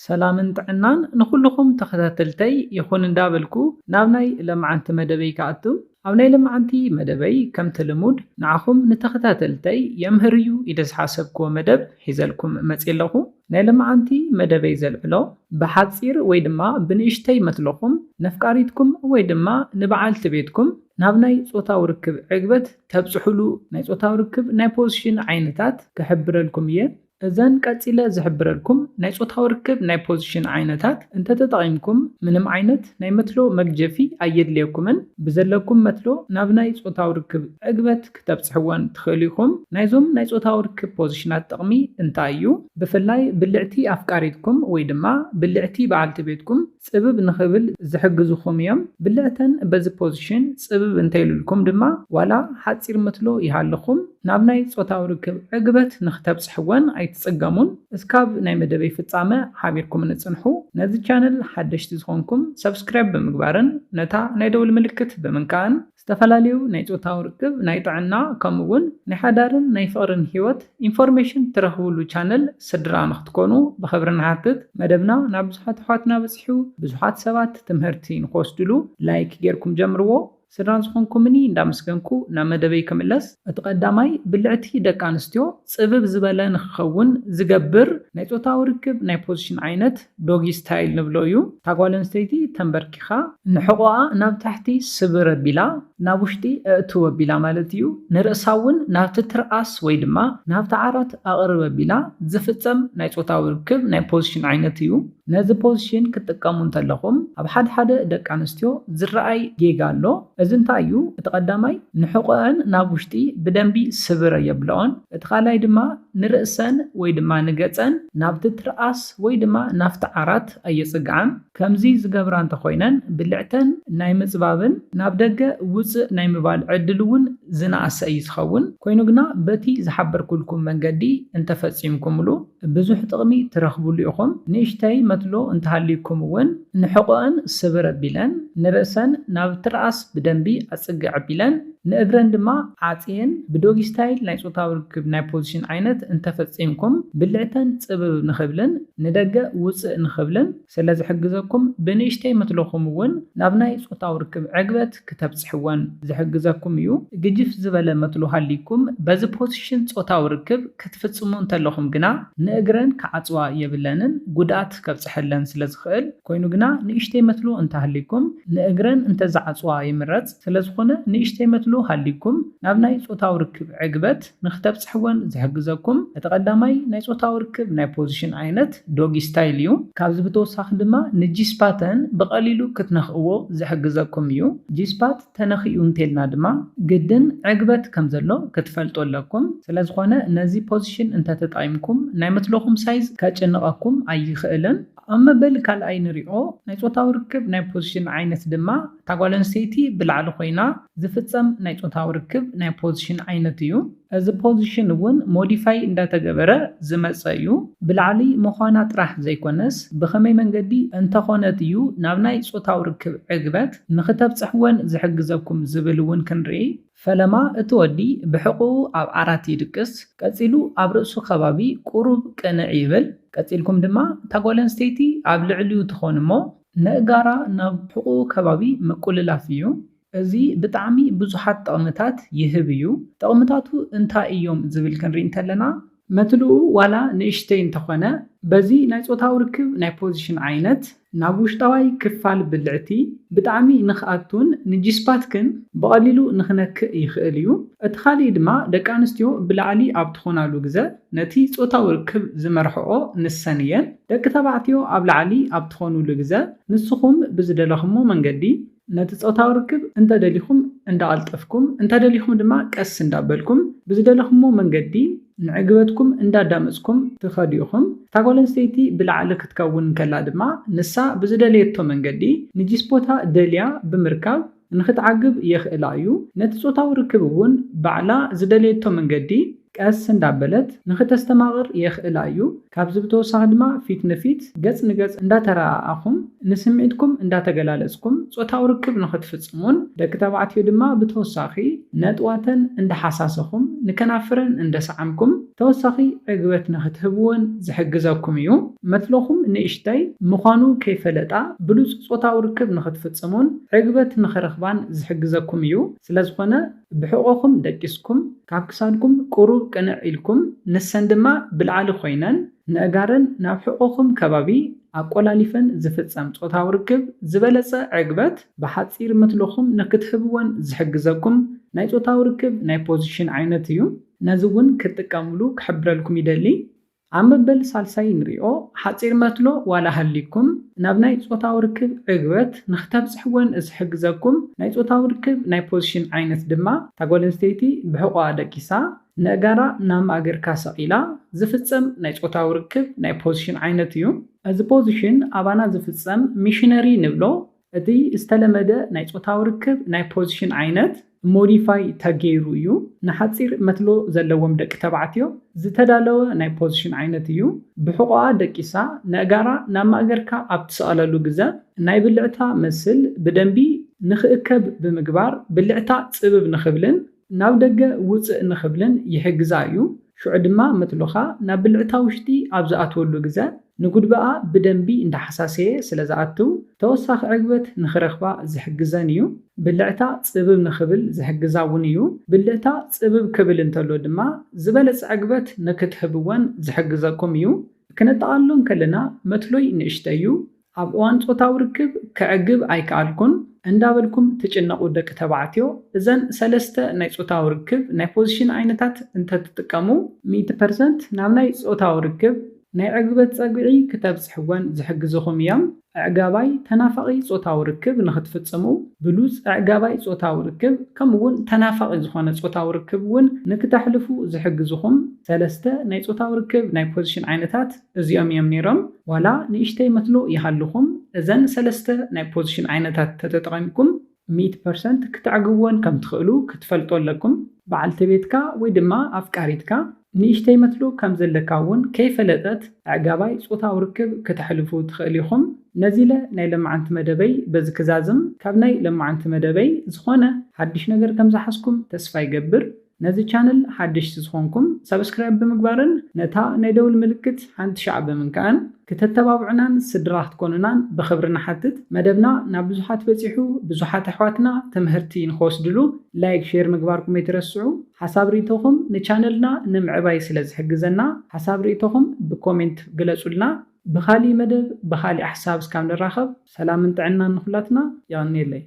ሰላምን ጥዕናን ንኩልኩም ተኸታተልተይ ይኹን እንዳበልኩ ናብ ናይ ለማዓንቲ መደበይ ከኣቱ ኣብ ናይ ለማዓንቲ መደበይ ከምቲ ልሙድ ንዓኹም ንተኸታተልተይ የምህርዩ ኢለ ዝሓሰብክዎ መደብ ሒዘልኩም መፅእ ኣለኹ። ናይ ለማዓንቲ መደበይ ዘልዕሎ ብሓፂር ወይ ድማ ብንእሽተይ መትለኹም ነፍቃሪትኩም ወይ ድማ ንበዓልቲ ቤትኩም ናብ ናይ ፆታዊ ርክብ ዕግበት ተብፅሕሉ ናይ ፆታዊ ርክብ ናይ ፖዚሽን ዓይነታት ክሕብረልኩም እየ። እዘን ቀፂለ ዝሕብረልኩም ናይ ፆታዊ ርክብ ናይ ፖዚሽን ዓይነታት እንተተጠቒምኩም ምንም ዓይነት ናይ መትሎ መግጀፊ ኣየድልየኩምን ብዘለኩም መትሎ ናብ ናይ ፆታዊ ርክብ ዕግበት ክተብፅሕወን ትኽእሉ ኢኹም። ናይዞም ናይ ፆታዊ ርክብ ፖዚሽናት ጥቕሚ እንታይ እዩ? ብፍላይ ብልዕቲ ኣፍቃሪትኩም ወይ ድማ ብልዕቲ በዓልቲ ቤትኩም ፅብብ ንኽብል ዝሕግዙኹም እዮም። ብልዕተን በዚ ፖዚሽን ፅብብ እንተይልልኩም ድማ ዋላ ሓፂር መትሎ ይሃለኹም ናብ ናይ ፆታዊ ርክብ ዕግበት ንኽተብፅሕወን ኣይትፅገሙን። እስካብ ናይ መደበይ ፍጻመ ሓቢርኩም ንፅንሑ። ነዚ ቻነል ሓደሽቲ ዝኾንኩም ሰብስክራይብ ብምግባርን ነታ ናይ ደውል ምልክት ብምንካእን ዝተፈላለዩ ናይ ፆታዊ ርክብ ናይ ጥዕና ከምኡውን ናይ ሓዳርን ናይ ፍቕርን ሂወት ኢንፎርሜሽን ትረኽብሉ ቻነል ስድራ ንኽትኮኑ ብኽብሪ ንሓትት። መደብና ናብ ብዙሓት ኣሕዋትና በፂሑ ብዙሓት ሰባት ትምህርቲ ንክወስድሉ ላይክ ጌርኩም ጀምርዎ። ስድራን ዝኾንኩምኒ እንዳመስገንኩ ናብ መደበይ ክምለስ። እቲ ቀዳማይ ብልዕቲ ደቂ ኣንስትዮ ፅብብ ዝበለ ንክኸውን ዝገብር ናይ ፆታዊ ርክብ ናይ ፖዚሽን ዓይነት ዶጊ ስታይል ንብሎ እዩ። እታ ጓል ኣንስተይቲ ተንበርኪኻ ንሕቖኣ ናብ ታሕቲ ስብር ኣቢላ ናብ ውሽጢ ኣእትው ኣቢላ ማለት እዩ። ንርእሳ እውን ናብቲ ትርኣስ ወይ ድማ ናብቲ ዓራት ኣቕርብ ኣቢላ ዝፍፀም ናይ ፆታዊ ርክብ ናይ ፖዚሽን ዓይነት እዩ። ነዚ ፖዚሽን ክትጥቀሙ እንተለኹም ኣብ ሓደ ሓደ ደቂ ኣንስትዮ ዝረኣይ ጌጋ ኣሎ። እዚ እንታይ እዩ? እቲ ቀዳማይ ንሕቖአን ናብ ውሽጢ ብደንቢ ስብር የብለኦን። እቲ ካልኣይ ድማ ንርእሰን ወይ ድማ ንገፀን ናብቲ ትርኣስ ወይ ድማ ናብቲ ዓራት ኣየፅግዓን። ከምዚ ዝገብራ እንተኮይነን ብልዕተን ናይ ምፅባብን ናብ ደገ ውፅእ ናይ ምባል ዕድል እውን ዝነኣሰ እዩ ዝኸውን። ኮይኑ ግና በቲ ዝሓበርኩልኩም መንገዲ እንተፈፂምኩምሉ ብዙሕ ጥቕሚ ትረኽብሉ ኢኹም። ንእሽተይ መትሎ እንተሃልይኩም እውን ንሕቖአን ስብር ኣቢለን ንርእሰን ናብ ትርኣስ ብደንቢ ኣፅግዕ ኣቢለን ንእግረን ድማ ዓፅየን ብዶጊ ስታይል ናይ ፆታዊ ርክብ ናይ ፖዚሽን ዓይነት እንተፈፂምኩም ብልዕተን ፅብብ ንኽብልን ንደገ ውፅእ ንኽብልን ስለ ዝሕግዘኩም ብንእሽተይ መትለኹም እውን ናብ ናይ ፆታዊ ርክብ ዕግበት ክተብፅሕወን ዝሕግዘኩም እዩ። ግጅፍ ዝበለ መትሎ ሃሊኩም በዚ ፖዚሽን ፆታዊ ርክብ ክትፍፅሙ እንተለኹም ግና ንእግረን ክዓፅዋ የብለንን ጉድኣት ከብፅሐለን ስለ ዝኽእል። ኮይኑ ግና ንእሽተይ መትሎ እንተሃሊኩም ንእግረን እንተዝዓፅዋ ይምረፅ። ስለዝኾነ ንእሽተይ መትሎ ሃሊኩም ናብ ናይ ፆታዊ ርክብ ዕግበት ንኽተብፅሕወን ዝሕግዘኩም እቲ ቀዳማይ ናይ ፆታዊ ርክብ ናይ ፖዚሽን ዓይነት ዶጊ ስታይል እዩ። ካብዚ ብተወሳኺ ድማ ንጂስፓተን ብቐሊሉ ክትነኽእዎ ዝሕግዘኩም እዩ። ጂስፓት ተነኽኡ እንተልና ድማ ግድን ዕግበት ከም ዘሎ ክትፈልጡ ኣለኩም። ስለዝኾነ ነዚ ፖዚሽን እንተተጠቒምኩም ናይ መትለኹም ሳይዝ ከጭንቐኩም ኣይኽእልን። ኣብ መበል ካልኣይ ንሪኦ ናይ ፆታዊ ርክብ ናይ ፖዚሽን ዓይነት ድማ እታ ጓል ኣንስተይቲ ብላዕሊ ኮይና ዝፍፀም ናይ ፆታዊ ርክብ ናይ ፖዚሽን ዓይነት እዩ። እዚ ፖዚሽን እውን ሞዲፋይ እንዳተገበረ ዝመፀ እዩ። ብላዕሊ ምዃና ጥራሕ ዘይኮነስ ብኸመይ መንገዲ እንተኾነት እዩ ናብ ናይ ፆታዊ ርክብ ዕግበት ንኽተብፅሕወን ዝሕግዘኩም ዝብል እውን ክንርኢ። ፈለማ እቲ ወዲ ብሕቑኡ ኣብ ዓራት ይድቅስ፣ ቀፂሉ ኣብ ርእሱ ከባቢ ቁሩብ ቅንዕ ይብል። ቀፂልኩም ድማ እታ ጓል ኣንስተይቲ ኣብ ልዕሊኡ ትኾን እሞ ንእጋራ ናብ ሕቑኡ ከባቢ ምቁልላፍ እዩ። እዚ ብጣዕሚ ብዙሓት ጥቕምታት ይህብ እዩ። ጥቕምታቱ እንታይ እዮም ዝብል ክንርኢ እንተለና መትልኡ ዋላ ንእሽተይ እንተኾነ በዚ ናይ ፆታዊ ርክብ ናይ ፖዚሽን ዓይነት ናብ ውሽጣዋይ ክፋል ብልዕቲ ብጣዕሚ ንኽኣቱን ንጂስፓት ግን ብቐሊሉ ንኽነክእ ይኽእል እዩ። እቲ ካልእ ድማ ደቂ ኣንስትዮ ብላዕሊ ኣብ ትኾናሉ ግዜ ነቲ ፆታዊ ርክብ ዝመርሕኦ ንሰን እየን። ደቂ ተባዕትዮ ኣብ ላዕሊ ኣብ ትኾኑሉ ግዜ ንስኹም ብዝደለኽሞ መንገዲ ነቲ ፆታዊ ርክብ እንተደሊኹም እንዳቐልጠፍኩም እንተደሊኹም ድማ ቀስ እንዳበልኩም ብዝደለኽሞ መንገዲ ንዕግበትኩም እንዳዳመፅኩም ትኸዱ ኢኹም። እታ ጓል ኣንስተይቲ ብላዕሊ ክትከውን ከላ ድማ ንሳ ብዝደለየቶ መንገዲ ንጂስፖታ ደልያ ብምርካብ ንኽትዓግብ የኽእላ እዩ። ነቲ ፆታዊ ርክብ እውን ባዕላ ዝደለየቶ መንገዲ ቀስ እንዳበለት ንኽተስተማቕር የኽእላ እዩ። ካብዚ ብተወሳኺ ድማ ፊት ንፊት ገጽ ንገጽ እንዳተረኣኣኹም ንስምዒትኩም እንዳተገላለጽኩም ፆታዊ ርክብ ንኽትፍጽሙን ደቂ ተባዕትዮ ድማ ብተወሳኺ ነጥዋተን እንዳሓሳሰኹም ንከናፍረን እንደሰዓምኩም ተወሳኺ ዕግበት ንኽትህብዎን ዝሕግዘኩም እዩ። መትለኹም ንእሽተይ ምዃኑ ከይፈለጣ ብሉፅ ጾታዊ ርክብ ንኽትፍጽሙን ዕግበት ንኽረኽባን ዝሕግዘኩም እዩ። ስለዝኾነ ብሕቖኹም ደቂስኩም ካብ ክሳድኩም ቁሩብ ቅንዕ ኢልኩም ንሰን ድማ ብልዓሊ ኮይነን ንእጋረን ናብ ሕቖኹም ከባቢ ኣቆላሊፈን ዝፍጸም ጾታዊ ርክብ ዝበለጸ ዕግበት ብሓፂር መትለኹም ንክትህብወን ዝሕግዘኩም ናይ ጾታዊ ርክብ ናይ ፖዚሽን ዓይነት እዩ። ነዚ እውን ክትጥቀምሉ ክሕብረልኩም ይደሊ። ኣብ መበል ሳልሳይ ንሪኦ ሓፂር መትሎ ዋላ ሃሊኩም ናብ ናይ ጾታዊ ርክብ ዕግበት ንኽተብፅሕወን ዝሕግዘኩም ናይ ጾታዊ ርክብ ናይ ፖዚሽን ዓይነት ድማ እታ ጓል ኣንስተይቲ ብሕቑኣ ደቂሳ ንእጋራ ናብ ማእገርካ ሰቒላ ዝፍጸም ናይ ጾታዊ ርክብ ናይ ፖዚሽን ዓይነት እዩ። እዚ ፖዚሽን ኣባና ዝፍጸም ሚሽነሪ ንብሎ እቲ ዝተለመደ ናይ ጾታዊ ርክብ ናይ ፖዚሽን ዓይነት ሞዲፋይ ተገይሩ እዩ። ንሓፂር መትሎ ዘለዎም ደቂ ተባዕትዮ ዝተዳለወ ናይ ፖዚሽን ዓይነት እዩ። ብሕቑኣ ደቂሳ ንእጋራ ናብ ማእገርካ ኣብ ትሰቐለሉ ግዜ ናይ ብልዕታ መስል ብደንቢ ንኽእከብ ብምግባር ብልዕታ ጽብብ ንኽብልን ናብ ደገ ውፅእ ንኽብልን ይሕግዛ እዩ። ሽዑ ድማ መትሎኻ ናብ ብልዕታ ውሽጢ ኣብ ዝኣትወሉ ግዜ ንጉድበኣ ብደንቢ እንዳሓሳሰየ ስለ ዝኣትው ተወሳኺ ዕግበት ንኽረኽባ ዝሕግዘን እዩ። ብልዕታ ጽብብ ንኽብል ዝሕግዛ እውን እዩ። ብልዕታ ጽብብ ክብል እንተሎ ድማ ዝበለፀ ዕግበት ንክትህብወን ዝሕግዘኩም እዩ። ክነጠቓልሎ ከለና መትሎይ ንእሽተይ እዩ። ኣብ እዋን ጾታዊ ርክብ ክዕግብ ኣይከኣልኩን እንዳበልኩም ትጭነቑ ደቂ ተባዕትዮ እዘን ሰለስተ ናይ ጾታዊ ርክብ ናይ ፖዚሽን ዓይነታት እንተትጥቀሙ 100% ናብ ናይ ጾታዊ ርክብ ናይ ዕግበት ፀግዒ ክተብፅሕወን ዝሕግዙኹም እዮም። ኣዕጋባይ ተናፋቒ ጾታዊ ርክብ ንኽትፍጽሙ ብሉፅ ኣዕጋባይ ጾታዊ ርክብ ከምኡውን ተናፋቒ ዝኾነ ጾታዊ ርክብ እውን ንክተሕልፉ ዝሕግዙኹም ሰለስተ ናይ ጾታዊ ርክብ ናይ ፖዚሽን ዓይነታት እዚኦም እዮም ነይሮም። ዋላ ንእሽተይ መትሎ ይሃልኹም እዘን ሰለስተ ናይ ፖዚሽን ዓይነታት ተጠቒምኩም 100% ክትዕግብዎን ከም ትኽእሉ ክትፈልጡ ኣለኩም። በዓልቲ ቤትካ ወይ ድማ ኣፍቃሪትካ ንእሽተይ መትሎ ከም ዘለካ እውን ከይፈለጠት ኣዕጋባይ ጾታዊ ርክብ ክትሕልፉ ትኽእል ኢኹም። ነዚለ ናይ ለማዓንቲ መደበይ በዚ ክዛዝም ካብ ናይ ለማዓንቲ መደበይ ዝኾነ ሓድሽ ነገር ከም ዝሓስኩም ተስፋ ይገብር። ነዚ ቻነል ሓድሽቲ ዝኾንኩም ሰብስክራይብ ብምግባርን ነታ ናይ ደውል ምልክት ሓንቲ ሻዕ ብምንካእን ክተተባብዑናን ስድራ ክትኮኑናን ብኽብሪ ንሓትት። መደብና ናብ ብዙሓት በፂሑ ብዙሓት ኣሕዋትና ትምህርቲ ንክወስድሉ ላይክ ሼር ምግባርኩም ኣይትረስዑ። ሓሳብ ርእቶኹም ንቻነልና ንምዕባይ ስለ ዝሕግዘና ሓሳብ ርእቶኹም ብኮሜንት ግለጹልና። ብኻሊእ መደብ ብኻሊእ ሓሳብ እስካብ ንራኸብ ሰላምን ጥዕናን ንኹላትና ይቕኒየለይ።